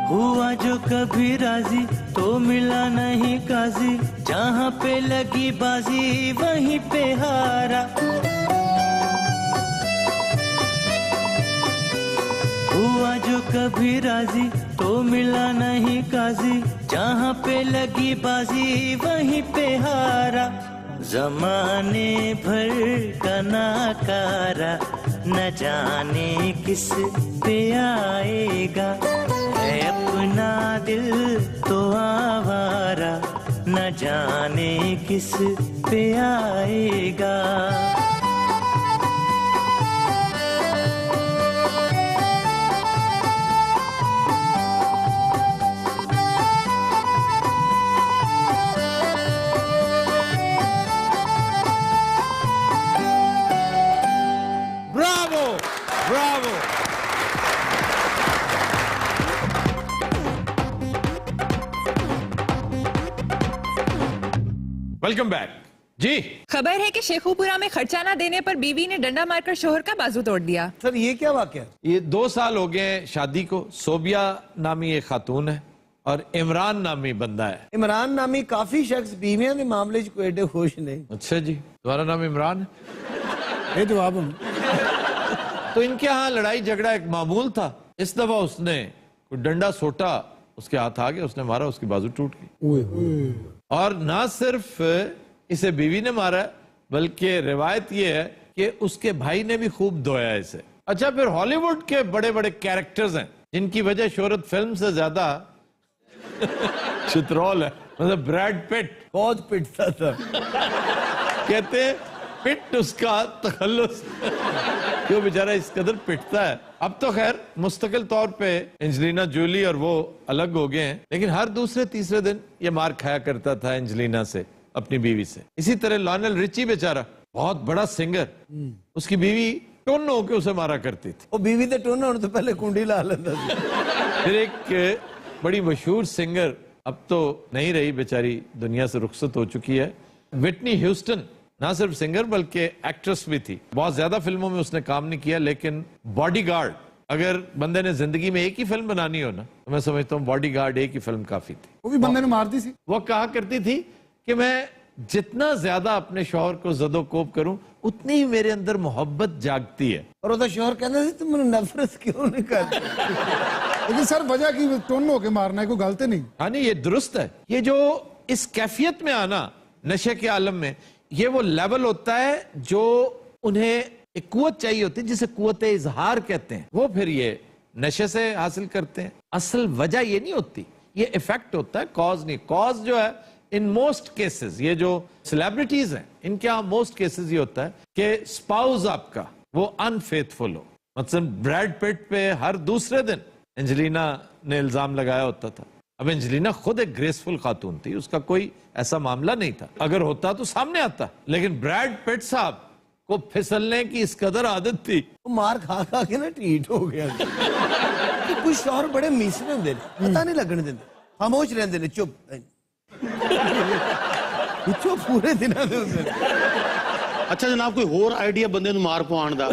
ہوا جو کبھی راضی تو ملا نہیں قاضی جہاں پہ لگی بازی وہیں پہ ہارا. ہوا جو کبھی راضی تو ملا نہیں قاضی جہاں پہ لگی بازی وہیں پہ ہارا. زمانے بھر کا ناکارہ نہ جانے کس پہ آئے گا. ہے اپنا دل تو آوارہ نہ جانے کس پہ آئے گا. Bravo bravo. Welcome back. جی خبر ہے کہ شیخوپورہ میں خرچہ نہ دینے پر بیوی نے ڈنڈا مار کر شوہر کا بازو توڑ دیا. سر یہ کیا واقعہ؟ یہ 2 سال ہو گئے ہیں شادی کو. صوبیہ نامی ایک خاتون ہے اور عمران نامی بندہ ہے. عمران نامی کافی شخص بیویاں دے معاملے چ کوئی ایڈے خوش نہیں. اچھا جی تمہارا نام عمران ہے؟ یہ جواب ہم تو ان کے ہاں لڑائی جھگڑا ایک معمول تھا. اس دفعہ اس نے کوئی ڈنڈا سوٹا اس کے ہاتھ آگے, اس نے مارا, اس کی بازو ٹوٹ گئی. اور نہ صرف اسے بیوی نے مارا بلکہ روایت یہ ہے کہ اس کے بھائی نے بھی خوب دھویا اسے. اچھا, پھر ہالی ووڈ کے بڑے بڑے کیریکٹرز ہیں جن کی وجہ شہرت فلم سے زیادہ چترول ہے. مطلب بریڈ پٹ بہت پٹتا تھا, کہتے ہیں پٹ اس کا تخلص, کیوں بیچارہ اس قدر پٹتا ہے. اب تو خیر مستقل طور پہ انجلینا جولی اور وہ الگ ہو گئے ہیں, لیکن ہر دوسرے تیسرے دن یہ مار کھایا کرتا تھا انجلینا سے, اپنی بیوی سے. اسی طرح لانل رچی بیچارہ بہت بڑا سنگر, اس کی بیوی ٹون ہو کے اسے مارا کرتی تھی. وہ بیوی تے ٹون ہونے تو پہلے کنڈی لا لیتا تھا. پھر ایک بڑی مشہور سنگر اب تو نہیں رہی بیچاری, دنیا سے رخصت ہو چکی ہے, وٹنی ہیوسٹن. نہ صرف سنگر بلکہ ایکٹریس بھی تھی. بہت زیادہ فلموں میں اس نے کام نہیں کیا, لیکن باڈی گارڈ, اگر بندے نے زندگی میں ایک ہی فلم بنانی ہو نا تو میں سمجھتا ہوں باڈی گارڈ ایک ہی فلم کافی تھی. وہ بھی بندے نے مار دی سی. وہ کہا کرتی تھی کہ میں جتنا زیادہ اپنے شوہر کو زد و کوب کروں اتنی ہی میرے اندر محبت جاگتی ہے. اور وہ شوہر کہنا تھی تم نفرت کیوں نہیں کرتے. لیکن سر وجہ کی ٹون ہو کے مارنا ہے, کوئی غلطی نہیں. ہاں نہیں, یہ درست ہے. یہ جو اس کیفیت میں آنا نشے کے عالم میں, یہ وہ لیول ہوتا ہے جو انہیں ایک قوت چاہیے ہوتی ہے جسے قوت اظہار کہتے ہیں. وہ پھر یہ نشے سے حاصل کرتے ہیں. اصل وجہ یہ نہیں ہوتی, یہ ایفیکٹ ہوتا ہے, کاز نہیں. کاز جو ہے ان موسٹ کیسز, یہ جو سیلیبریٹیز ہیں ان کے ہاں موسٹ کیسز یہ ہوتا ہے کہ سپاؤز آپ کا وہ انفیتھفل ہو. مثلا بریڈ پٹ پہ ہر دوسرے دن انجلینا نے الزام لگایا ہوتا تھا. اب انجلینا خود ایک گریسفل خاتون تھی, اس کا کوئی ایسا معاملہ نہیں تھا, اگر ہوتا تو سامنے آتا. لیکن بریڈ پٹ صاحب کو پھسلنے کی اس قدر عادت تھی, وہ مار کھا کھا کے نا ٹھیٹ ہو گیا. کچھ شوہر بڑے میسر ہوندے نے, پتہ نہیں لگنے دیندے, خاموش رہندے نے, چپ چپ پورے دن دے ہوندے نے. اچھا جناب, کوئی اور آئیڈیا بندے نو مار پوان دا؟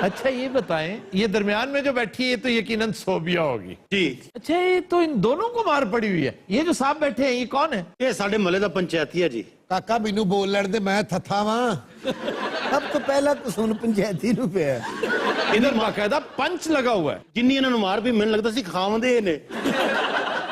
اچھا یہ بتائیں, یہ درمیان میں جو بیٹھی ہے تو یقیناً صوبیہ ہوگی. جی. اچھا یہ تو ان دونوں کو مار پڑی ہوئی ہے. یہ جو صاحب بیٹھے ہیں یہ کون ہے؟ یہ ساڑھے ملے دا پنچایتی ہے جی. کاکا مینو بول لڑ دے, میں تھا وہاں. اب تو پہلا قسم پنچایتی نو پہ ہے. ادھر باقاعدہ پنچ لگا ہوا ہے. جنی انہوں نے مار بھی میں لگتا سی خامدے نے.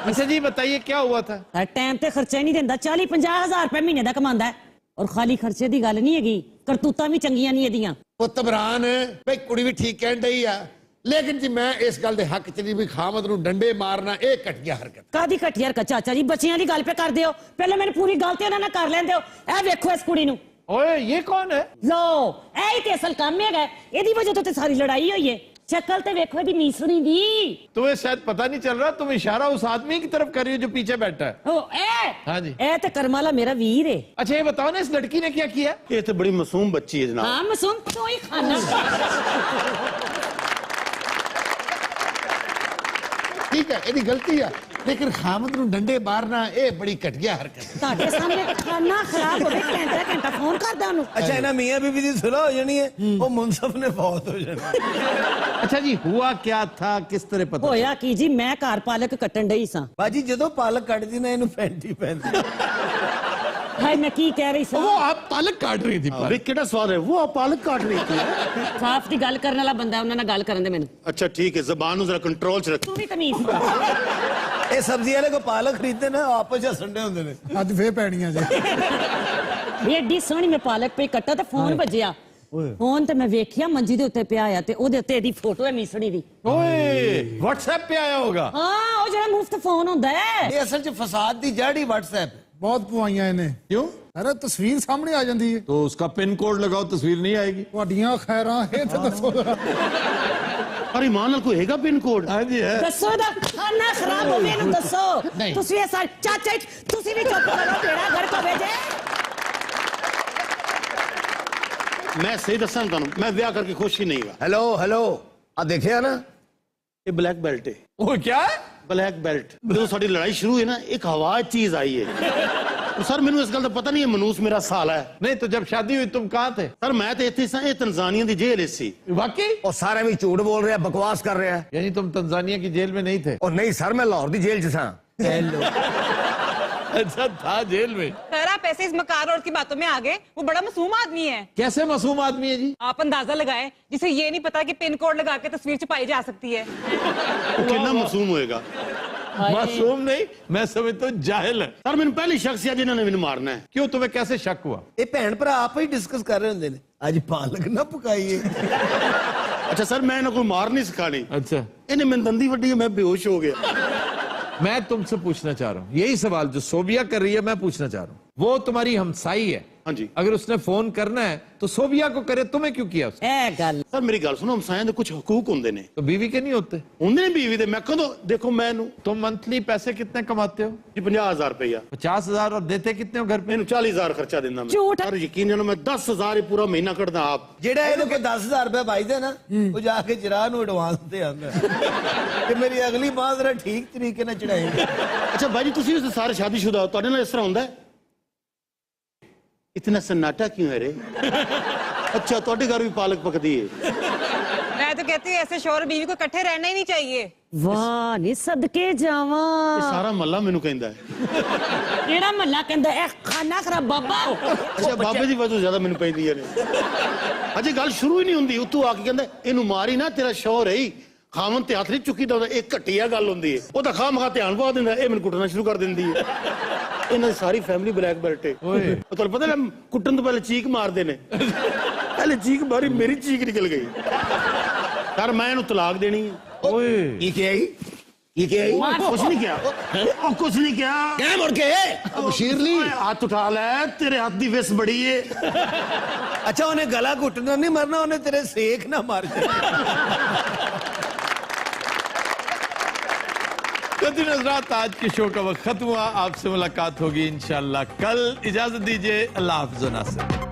اچھا جی بتائیے کیا ہوا تھا؟ ٹائم تے خرچہ نہیں دیندہ, 40-50 ہزار روپے مہینے دا کماندا ہے, اور خالی خرچے دی گل نہیں ہے, کرتوتاں بھی چنگیاں نہیں ایدیاں. پت بران بھائی کڑی بھی ٹھیک کہن ڈئی ہے, لیکن جی میں اس گل دے حق چلی بھی خامد نو ڈنڈے مارنا اے کٹیا حرکت. کادی کٹیا حرکت چاچا جی, بچیاں دی گل پہ کر دیو, پہلے میں نے پوری گل تے انہاں نہ کر لیندے ہو. اے ویکھو اس کڑی نو, اوئے یہ کون ہے؟ لو اے ہی تے اصل کام ہے, ایدی وجہ تو تے ساری لڑائی ہوئی ہے. شکل تے ویکھو دی میسنی دی. تمہیں شاید پتہ نہیں چل رہا, تم اشارہ اس آدمی کی طرف کر رہی ہو جو پیچھے بیٹھا ہے. او اے ہاں جی, اے تے کرمالا میرا ویر ہے. اچھا یہ بتاؤ نا اس لڑکی نے کیا کیا؟ یہ تو بڑی معصوم بچی ہے جناب. ہاں معصوم تو ہی کھانا. ٹھیک ہے یہ غلطی ہے, لیکن خامد نو ڈنڈے مارنا اے بڑی کٹیا حرکت. تاڈے سامنے کھانا خراب ہوے گھنٹہ فون کر دا انہوں. اچھا نا میاں بی بی دی صلح ہو جانی ہے, وہ منصف نے فوت ہو جانا. اچھا جی ہوا کیا تھا, کس طرح پتہ؟ ہویا کی جی, میں گھر پالک کٹن ڈئی ساں. باجی جدو پالک کٹ دی نا اینو پینٹی پہندی. بھائی میں کی کہہ رہی ساں, وہ آپ پالک کاٹ رہی تھی. ابھی کیڑا سوال ہے, وہ آپ پالک کاٹ رہی تھی. صاف دی گل کرنے والا بندہ ہے, انہاں نال گل کرن دے مینوں. اچھا ٹھیک ہے, زبان نو ذرا کنٹرول چ رکھ. تو بھی تمیز. اے سبزی والے کو پالک خریدتے نا آپس ہسن دے ہوندے نے. اج فے پینیاں جی. یہ ایڈی سونی میں پالک پہ کٹا تے فون بجیا. فون تے میں ویکھیا منجی دے اوتے پیا آیا, تے او دے اوتے دی فوٹو ہے میسڑی دی. اوئے واٹس ایپ پہ آیا ہوگا. ہاں او جڑا مفت فون ہوندا ہے. یہ اصل چ فساد دی جڑ ہی واٹس ایپ. بہت پوائیاں انہیں. کیوں؟ ارے تصویر سامنے آ جاندی ہے, تو اس کا پن کوڈ لگاؤ, تصویر نہیں آئے گی. تہاڈیاں خیراں اے تے دسو ذرا. اور ایمان نال کوئی ہے گا پن کوڈ؟ ہاں جی ہے. دسو دا کھانا خراب ہوے نو دسو. تسی یہ سارے چاچا تسی بھی چپ کرو, بیڑا گھر کو بھیجے. میں صحیح دساں تانوں, میں بیاہ کر کے خوش ہی نہیں ہوا. ہیلو آ دیکھیا نا, یہ بلیک بیلٹ ہے. وہ کیا ہے؟ Black belt. جب ساری لڑائی شروع ہوئی نا, ایک ہوا چیز آئی ہے. سر مینوں اس گل دا پتہ نہیں ہے, منوس میرا سالا ہے. نہیں تو جب شادی ہوئی تم کہاں تھے؟ سر میں تے ایتھے ساں, اے تنزانیہ دی جیل سی. واقعی؟ اور سارے بھی جھوٹ بول رہے ہیں, بکواس کر رہے ہیں. یعنی تم تنزانیہ کی جیل میں نہیں تھے؟ اور نہیں سر, میں لاہور دی جیل چ ساں. اچھا تھا جیل میں. سر آپ ऐसे इस मकार औरत की बातों में आ गए? वो बड़ा मासूम आदमी है। कैसे मासूम आदमी है जी? आप अंदाजा लगाएं, जिसे ये नहीं पता कि पिन कोड लगा के तस्वीर छुपाई जा सकती है। वो कितना मासूम होएगा? मासूम नहीं, मैं समझता हूँ जाहिल है। सर मैंने पहली शख्स है जिन्होंने मैंने मारना है। क्यों, तुम्हें कैसे शक हुआ? ਇਹ ਭੈਣ ਭਰਾ ਆਪ ਹੀ ਡਿਸਕਸ ਕਰ ਰਹੇ ਹੁੰਦੇ ਨੇ ਅੱਜ ਪਾਲਕ ਨਾ ਪਕਾਈਏ। अच्छा सर मैं इन्हें कोई मार नहीं सिखानी। अच्छा, इन्हें मैंने दंदी वड्डी है, मैं बेहोश हो गया। मैं तुमसे पूछना चाह रहा हूँ यही सवाल जो सोबिया कर रही है, मैं पूछना चाह रहा हूँ। वो तुम्हारी हमसाई है। हाँ जी। अगर उसने फोन करना है तो सोबिया को करे, तुम्हें क्यों किया उसने? सर मेरी गल सुनो, हमसाया दे कुछ हकूक होंगे ने। तो बीवी के नहीं होते? होंगे ने बीवी दे। मैं कदों देखो मैं तुम मंथली पैसे कितने कमाते हो? जी 50,000 रुपया। 50,000 और देते कितने हो घर पे? 40,000 खर्चा देना मैं। सर यकीन जानो मैं 10,000 पूरा महीना कटदा आप। ਜਿਹੜਾ ਇਹਨੂੰ ਕੋ 10,000 ਰੁਪਏ ਭਾਈਦਾ ਨਾ ਉਹ ਜਾ ਕੇ ਚਰਾ ਨੂੰ ਐਡਵਾਂਸ ਤੇ ਆਂਦਾ ਕਿ ਮੇਰੀ ਅਗਲੀ ਬਾਤ ਜਰਾ ਠੀਕ ਤਰੀਕੇ ਨਾਲ ਚੜਾਏਗਾ। अच्छा भाई जी ਤੁਸੀਂ ਵੀ ਸਾਰੇ ਸ਼ਾਦੀशुदा ਹੋ, ਤੁਹਾਡੇ ਨਾਲ ਇਸ ਤਰ੍ਹਾਂ ਹੁੰਦਾ ਹੈ? इतना सन्नाटा क्यों है रे? अच्छा ਤੁਹਾਡੇ ਘਰ ਵੀ ਪਾਲਕ ਪਕਦੀ ਹੈ? मैं तो कहती हूँ ऐसे शौहर बीवी को इकट्ठे रहना ही नहीं चाहिए। वाह नी सदके जावा। ਇਹ ਸਾਰਾ ਮਹੱਲਾ ਮੈਨੂੰ ਕਹਿੰਦਾ ਹੈ। ਕਿਹੜਾ ਮਹੱਲਾ ਕਹਿੰਦਾ ਇਹ ਖਾਨਾ ਖਰਾਬ ਬਾਬਾ? ਅੱਛਾ ਬਾਬੇ ਦੀ ਵਜ੍ਹਾ ਜ਼ਿਆਦਾ ਮੈਨੂੰ ਪੈਂਦੀਆਂ ਨੇ। ਅਜੇ ਗੱਲ ਸ਼ੁਰੂ ਹੀ ਨਹੀਂ ਹੁੰਦੀ ਉੱਤੋਂ ਆ ਕੇ ਕਹਿੰਦਾ ਇਹਨੂੰ ਮਾਰੀ ਨਾ, ਤੇਰਾ ਸ਼ੌਹਰ ਹੈ ਹੀ ਖਾਮਨ ਤੇ ਹੱਥ ਨਹੀਂ ਚੁੱਕੀ ਦਾ। ਇਹ ਘਟੀਆ ਗੱਲ ਹੁੰਦੀ ਹੈ। ਉਹਦਾ ਖਾਮਖਾ ਧਿਆਨ ਪਾ ਦਿੰਦਾ, ਇਹ ਮੈਨੂੰ ਕੁੱਟਣਾ ਸ਼ੁਰੂ ਕਰ ਦਿੰਦੀ ਹੈ। ਇਹਨਾਂ ਦੀ ਸਾਰੀ ਫੈਮਿਲੀ ਬਲੈਕ ਬੈਲਟ ਹੈ। ਤੁਹਾਨੂੰ ਪਤਾ ਨਾ ਕੁੱਟਣ ਤੋਂ ਪਹਿਲੇ ਚੀਕ ਮਾਰਦੇ ਨੇ। ਪਹਿਲੇ ਚੀਕ ਮਾਰੀ, ਮੇਰੀ ਚੀਕ ਨਿਕਲ ਗਈ। ਸਰ ਮੈਂ ਇਹਨੂੰ ਤਲਾਕ ਦੇਣੀ ਹੈ। ਓਏ ਕੀ ਕਿਹਾ ਜੀ? ਕੀ ਕਿਹਾ ਜੀ? ਕੁਛ ਨਹੀਂ ਕਿਹਾ। ਉਹ ਕੁਛ ਨਹੀਂ ਕਿਹਾ। ਕਹਿ ਮੁੜ ਕੇ ਸ਼ੀਰਲੀ ਹੱਥ ਉਠਾ ਲੈ, ਤੇਰੇ ਹੱਥ ਦੀ ਵਿਸ ਬੜੀ ਏ। ਅੱਛਾ ਉਹਨੇ ਗਲਾ ਘੁੱਟਣਾ ਨਹੀਂ ਮਰਨਾ, ਉਹਨੇ ਤੇਰੇ ਸੇਖ ਨਾ ਮਾਰ ਜਾਣਾ। हज़रात आज के शो का वक्त खत्म हुआ। आपसे मुलाकात होगी इंशाल्लाह कल। इजाजत दीजिए, अल्लाह हाफ़िज़।